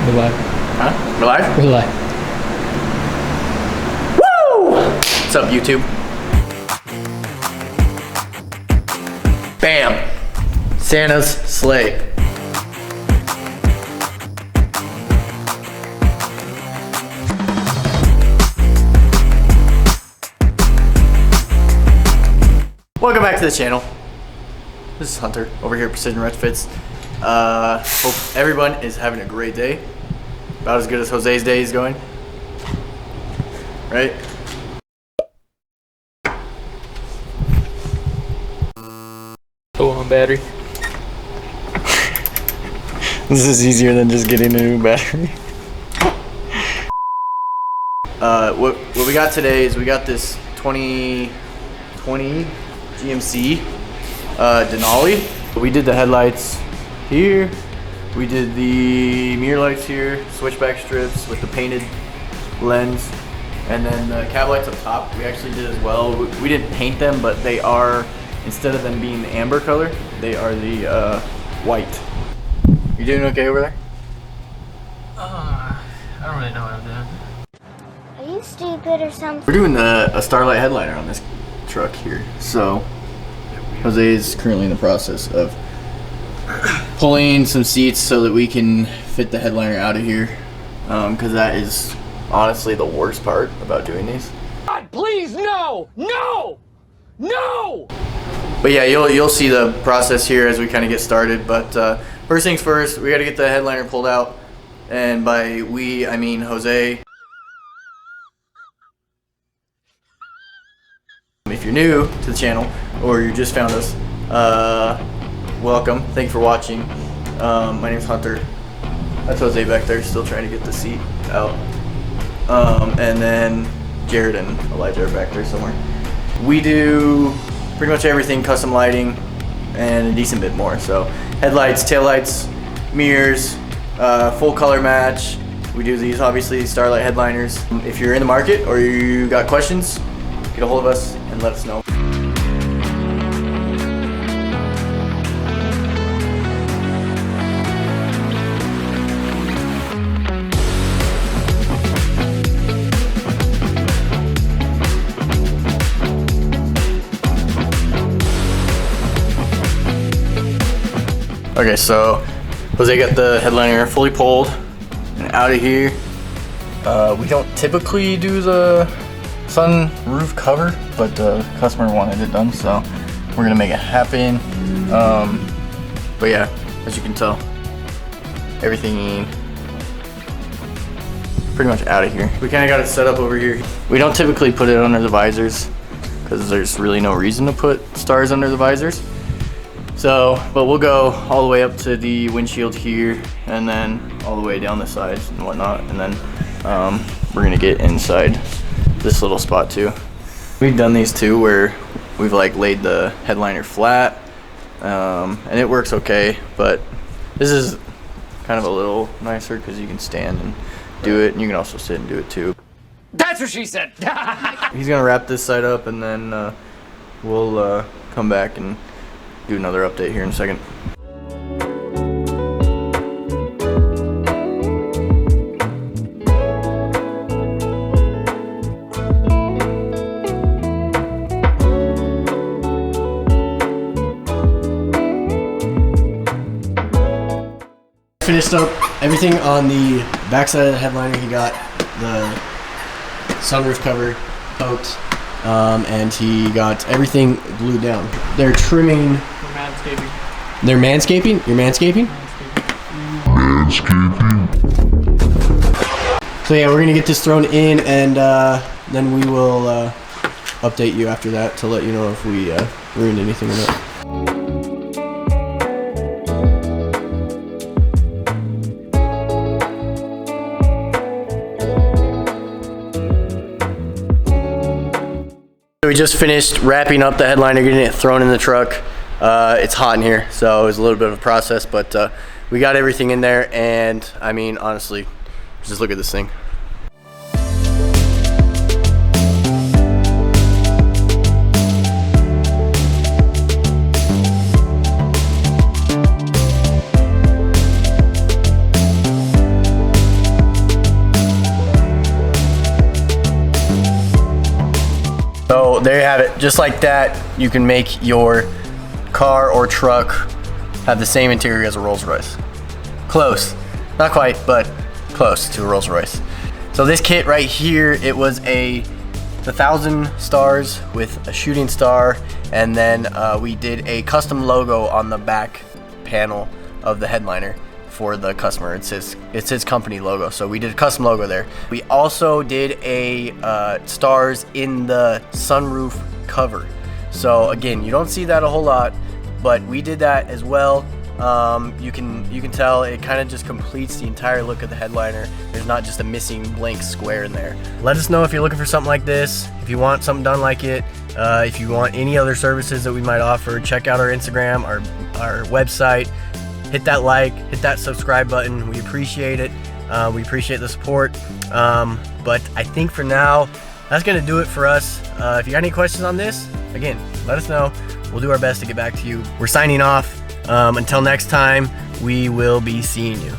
We're live. Huh? We're live? We're live. Woo! What's up, YouTube? Bam! Santa's sleigh. Welcome back to the channel. This is Hunter over here at Precision Retrofits. Hope everyone is having a great day. About as good as Jose's day is going. Right? Low on battery. This is easier than just getting a new battery. What we got today is we got this 2020 GMC Denali. We did the headlights here. We did the mirror lights here, switchback strips with the painted lens, and then the cab lights up top. We actually did as well. We didn't paint them, but they are, instead of them being the amber color, they are the white. You doing okay over there? I don't really know what I'm doing. Are you stupid or something? We're doing a Starlight headliner on this truck here. So Jose is currently in the process of pulling some seats so that we can fit the headliner out of here, because that is honestly the worst part about doing these. God, please, no! No! No! But yeah, you'll see the process here as we kind of get started. But first things first, we got to get the headliner pulled out, and by we I mean Jose. If you're new to the channel or you just found us, welcome. Thank you for watching. My name's Hunter. That's Jose back there, still trying to get the seat out. And then Jared and Elijah are back there somewhere. We do pretty much everything, custom lighting and a decent bit more. So headlights, taillights, mirrors, full color match. We do these, obviously, Starlight headliners. If you're in the market or you got questions, get a hold of us and let us know. Okay, so Jose got the headliner fully pulled and out of here. We don't typically do the sunroof cover, but the customer wanted it done, so we're gonna make it happen. But yeah, as you can tell, everything pretty much out of here. We kind of got it set up over here. We don't typically put it under the visors because there's really no reason to put stars under the visors. So, but we'll go all the way up to the windshield here, and then all the way down the sides and whatnot, and then we're gonna get inside this little spot too. We've done these too where we've like laid the headliner flat, and it works okay, but this is kind of a little nicer because you can stand and do it, and you can also sit and do it too. That's what she said! He's gonna wrap this side up, and then we'll come back and do another update here in a second. Finished up everything on the back side of the headliner. He got the sunroof cover poked, and he got everything glued down. They're trimming. Manscaping. They're manscaping? You're manscaping? So yeah, we're gonna get this thrown in, and then we will update you after that to let you know if we ruined anything or not. We just finished wrapping up the headliner, getting it thrown in the truck. It's hot in here, so it was a little bit of a process, but we got everything in there, and I mean, honestly, just look at this thing. So there you have it. Just like that, you can make your car or truck have the same interior as a Rolls-Royce. Close. Not quite, but close to a Rolls-Royce. So this kit right here, it was the 1,000 stars with a shooting star, and then we did a custom logo on the back panel of the headliner for the customer. It's his company logo, so we did a custom logo there. We also did a stars in the sunroof cover. So again, you don't see that a whole lot, but we did that as well. You can tell it kind of just completes the entire look of the headliner. There's not just a missing blank square in there. Let us know if you're looking for something like this, if you want something done like it, if you want any other services that we might offer. Check out our Instagram, our website. Hit that like, hit that subscribe button. We appreciate it. We appreciate the support. But I think for now, that's gonna do it for us. If you got any questions on this, again, let us know. We'll do our best to get back to you. We're signing off. Until next time, we will be seeing you.